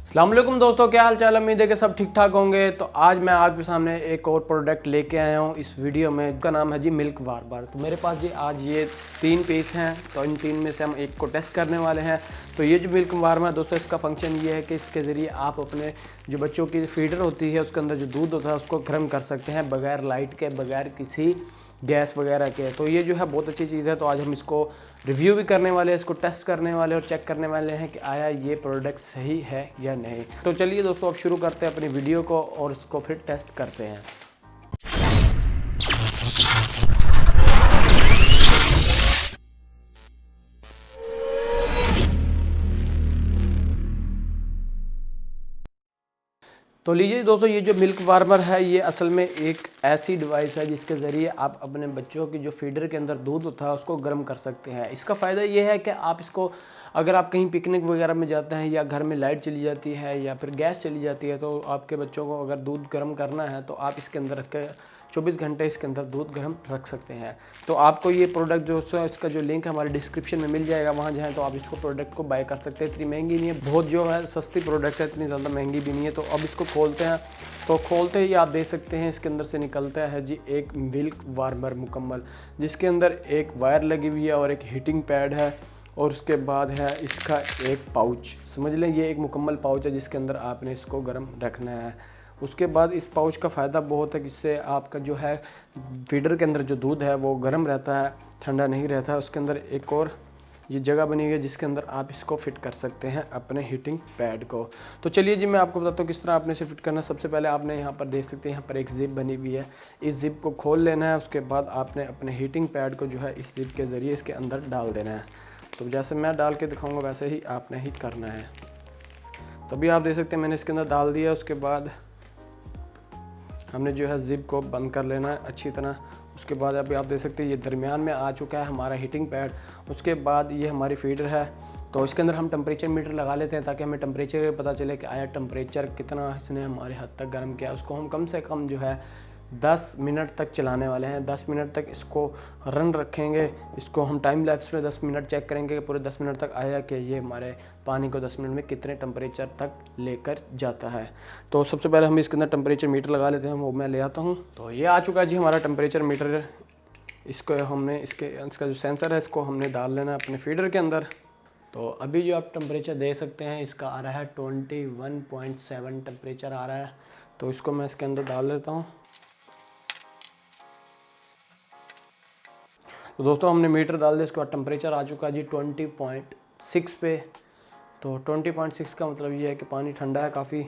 अस्सलाम वालेकुम दोस्तों, क्या हाल चाल। उम्मीद है कि सब ठीक ठाक होंगे। तो आज मैं आपके सामने एक और प्रोडक्ट लेके आया हूँ इस वीडियो में। इसका नाम है जी मिल्क वार्मर। तो मेरे पास जी आज ये 3 पीस हैं, तो इन 3 में से हम एक को टेस्ट करने वाले हैं। तो ये जो मिल्क वार्मर है दोस्तों, इसका फंक्शन ये है कि इसके ज़रिए आप अपने जो बच्चों की फीडर होती है उसके अंदर जो दूध होता है उसको गर्म कर सकते हैं बगैर लाइट के, बगैर किसी गैस वगैरह के। तो ये जो है बहुत अच्छी चीज़ है। तो आज हम इसको रिव्यू भी करने वाले हैं, इसको टेस्ट करने वाले और चेक करने वाले हैं कि आया ये प्रोडक्ट सही है या नहीं। तो चलिए दोस्तों, अब शुरू करते हैं अपनी वीडियो को और इसको फिर टेस्ट करते हैं। तो लीजिए दोस्तों, ये जो मिल्क वार्मर है ये असल में एक ऐसी डिवाइस है जिसके ज़रिए आप अपने बच्चों की जो फीडर के अंदर दूध होता है उसको गर्म कर सकते हैं। इसका फ़ायदा ये है कि आप इसको अगर आप कहीं पिकनिक वगैरह में जाते हैं या घर में लाइट चली जाती है या फिर गैस चली जाती है, तो आपके बच्चों को अगर दूध गर्म करना है तो आप इसके अंदर रख के 24 घंटे इसके अंदर दूध गर्म रख सकते हैं। तो आपको ये प्रोडक्ट जो है इसका जो लिंक हमारे डिस्क्रिप्शन में मिल जाएगा, वहाँ जाएँ तो आप इसको प्रोडक्ट को बाय कर सकते हैं। इतनी महंगी नहीं है, बहुत जो है सस्ती प्रोडक्ट है, इतनी ज़्यादा महंगी भी नहीं है। तो अब इसको खोलते हैं। तो खोलते ही आप देख सकते हैं इसके अंदर से निकलता है जी एक मिल्क वार्मर मुकम्मल, जिसके अंदर एक वायर लगी हुई है और एक हीटिंग पैड है और उसके बाद है इसका एक पाउच। समझ लें ये एक मुकम्मल पाउच है जिसके अंदर आपने इसको गर्म रखना है। उसके बाद इस पाउच का फ़ायदा बहुत है कि इससे आपका जो है फीडर के अंदर जो दूध है वो गर्म रहता है, ठंडा नहीं रहता है। उसके अंदर एक और ये जगह बनी हुई है जिसके अंदर आप इसको फिट कर सकते हैं अपने हीटिंग पैड को। तो चलिए जी मैं आपको बताता हूँ किस तरह आपने इसे फिट करना है। सबसे पहले आपने यहाँ पर देख सकते हैं यहाँ पर एक जिप बनी हुई है, इस जिप को खोल लेना है। उसके बाद आपने अपने हीटिंग पैड को जो है इस जिप के ज़रिए इसके अंदर डाल देना है। तो जैसे मैं डाल के दिखाऊँगा वैसे ही आपने ही करना है। तो अभी आप देख सकते हैं मैंने इसके अंदर डाल दिया। उसके बाद हमने जो है जिप को बंद कर लेना है अच्छी तरह। उसके बाद अभी आप देख सकते हैं ये दरमियान में आ चुका है हमारा हीटिंग पैड। उसके बाद ये हमारी फीडर है। तो इसके अंदर हम टेम्परेचर मीटर लगा लेते हैं ताकि हमें टेम्परेचर पता चले कि आया टेम्परेचर कितना इसने हमारे हद तक गर्म किया। उसको हम कम से कम जो है 10 मिनट तक चलाने वाले हैं। 10 मिनट तक इसको रन रखेंगे। इसको हम टाइम लैप्स में 10 मिनट चेक करेंगे कि पूरे 10 मिनट तक आया कि ये हमारे पानी को 10 मिनट में कितने टेम्परेचर तक लेकर जाता है। तो सबसे पहले हम इसके अंदर टेम्परेचर मीटर लगा लेते हैं, वो मैं ले आता हूँ। तो ये आ चुका है जी हमारा टेम्परेचर मीटर। इसको हमने इसका जो सेंसर है इसको हमने डाल लेना है अपने फीडर के अंदर। तो अभी जो आप टेम्परेचर दे सकते हैं इसका आ रहा है 21.7 टेम्परेचर आ रहा है। तो इसको मैं इसके अंदर डाल देता हूँ। तो दोस्तों हमने मीटर डाल दिया, इसके बाद टेम्परेचर आ चुका है जी 20.6 पे। तो 20.6 का मतलब ये है कि पानी ठंडा है काफ़ी।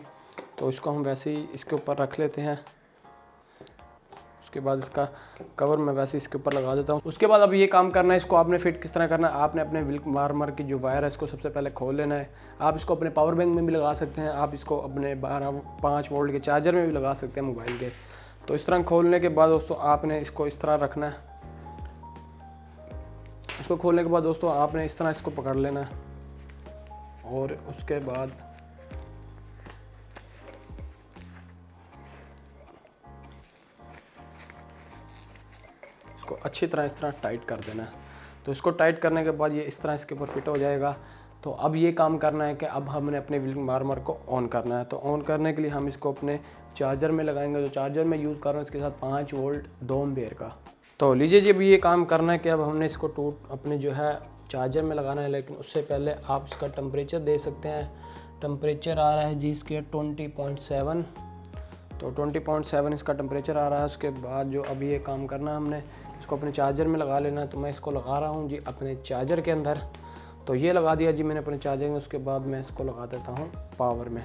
तो इसको हम वैसे ही इसके ऊपर रख लेते हैं। उसके बाद इसका कवर मैं वैसे इसके ऊपर लगा देता हूँ। उसके बाद अब ये काम करना है, इसको आपने फिट किस तरह करना है। आपने अपने मिल्क वार्मर की जो वायर है इसको सबसे पहले खोल लेना है। आप इसको अपने पावर बैंक में भी लगा सकते हैं, आप इसको अपने 5 वोल्ट के चार्जर में भी लगा सकते हैं मोबाइल के। तो इस तरह खोलने के बाद दोस्तों आपने इसको इस तरह रखना है। इसको खोलने के बाद दोस्तों आपने इस तरह इसको पकड़ लेना है और उसके बाद इसको अच्छी तरह इस तरह टाइट कर देना है। तो इसको टाइट करने के बाद ये इस तरह इसके ऊपर फिट हो जाएगा। तो अब ये काम करना है कि अब हमने अपने मिल्क वार्मर को ऑन करना है। तो ऑन करने के लिए हम इसको अपने चार्जर में लगाएंगे। तो चार्जर में यूज़ कर रहा हूँ इसके साथ 5 वोल्ट 2 एम्पीयर का। तो लीजिए जी अभी ये काम करना है कि अब हमने इसको अपने जो है चार्जर में लगाना है, लेकिन उससे पहले आप इसका टेम्परेचर दे सकते हैं। टेम्परेचर आ रहा है जी इसके 20.7। तो 20.7 इसका टेम्परेचर आ रहा है। उसके बाद जो अब ये काम करना है हमने इसको अपने चार्जर में लगा लेना है। तो मैं इसको लगा रहा हूँ जी अपने चार्जर के अंदर। तो ये लगा दिया जी मैंने अपने चार्जर में। उसके बाद मैं इसको लगा देता हूँ पावर में।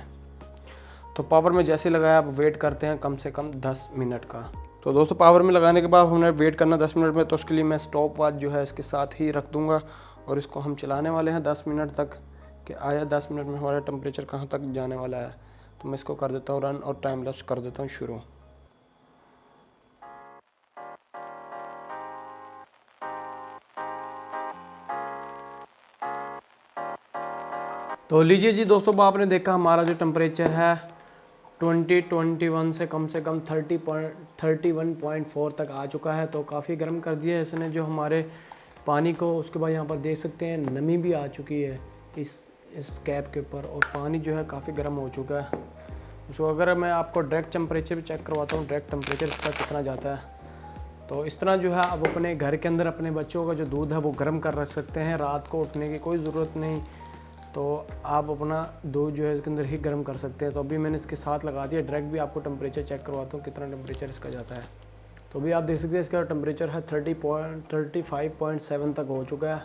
तो पावर में जैसे लगाया आप वेट करते हैं कम से कम 10 मिनट का। तो दोस्तों पावर में लगाने के बाद हमने वेट करना 10 मिनट में। तो उसके लिए मैं स्टॉप वॉच जो है इसके साथ ही रख दूँगा और इसको हम चलाने वाले हैं 10 मिनट तक कि आया 10 मिनट में हमारा टेम्परेचर कहाँ तक जाने वाला है। तो मैं इसको कर देता हूँ रन और टाइम लैप्स कर देता हूँ शुरू। तो लीजिए जी दोस्तों, अब आपने देखा हमारा जो टेम्परेचर है 2021 से कम 31.4 तक आ चुका है। तो काफ़ी गर्म कर दिया है इसने जो हमारे पानी को। उसके बाद यहाँ पर देख सकते हैं नमी भी आ चुकी है इस कैप के ऊपर, और पानी जो है काफ़ी गर्म हो चुका है। उसको अगर मैं आपको डायरेक्ट टेम्परेचर भी चेक करवाता हूँ, डायरेक्ट टेम्परेचर इसका कितना जाता है, तो इस तरह जो है आप अपने घर के अंदर अपने बच्चों का जो दूध है वो गर्म कर रख सकते हैं। रात को उठने की कोई ज़रूरत नहीं, तो आप अपना दूध जो है इसके अंदर ही गर्म कर सकते हैं। तो अभी मैंने इसके साथ लगा दिया, डायरेक्ट भी आपको टेम्परेचर चेक करवाता हूँ कितना टेम्परेचर इसका जाता है। तो अभी आप देख सकते हैं इसका टेम्परेचर है 35.7 तक हो चुका है।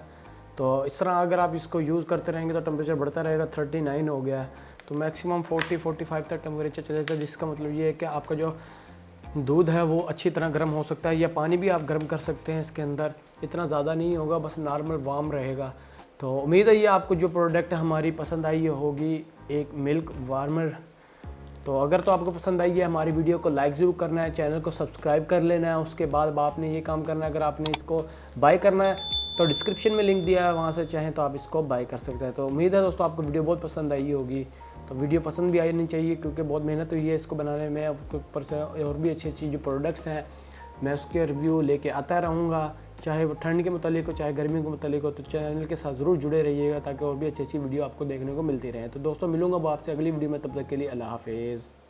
तो इस तरह अगर आप इसको यूज़ करते रहेंगे तो टेम्परेचर बढ़ता रहेगा, 39 हो गया है। तो मैक्सिमम 40-45 तक टेम्परेचर चलेगा, जिसका मतलब ये है कि आपका जो दूध है वो अच्छी तरह गर्म हो सकता है, या पानी भी आप गर्म कर सकते हैं इसके अंदर। इतना ज़्यादा नहीं होगा, बस नॉर्मल वार्म रहेगा। तो उम्मीद है ये आपको जो प्रोडक्ट हमारी पसंद आई होगी, एक मिल्क वार्मर। तो अगर तो आपको पसंद आई है हमारी वीडियो को लाइक ज़रूर करना है, चैनल को सब्सक्राइब कर लेना है। उसके बाद आपने ये काम करना है, अगर आपने इसको बाय करना है तो डिस्क्रिप्शन में लिंक दिया है, वहाँ से चाहें तो आप इसको बाय कर सकते हैं। तो उम्मीद है दोस्तों आपको वीडियो बहुत पसंद आई होगी। तो वीडियो पसंद भी आनी चाहिए, क्योंकि बहुत मेहनत हुई है इसको बनाने में। आपके ऊपर से और भी अच्छी अच्छी जो प्रोडक्ट्स हैं मैं उसके रिव्यू लेके आता रहूँगा, चाहे वो ठंड के मुतालिक हो चाहे गर्मी के मुतालिक हो। तो चैनल के साथ ज़रूर जुड़े रहिएगा, ताकि और भी अच्छी अच्छी वीडियो आपको देखने को मिलती रहे। तो दोस्तों मिलूँगा आपसे अगली वीडियो में, तब तक के लिए अल्लाह हाफिज़।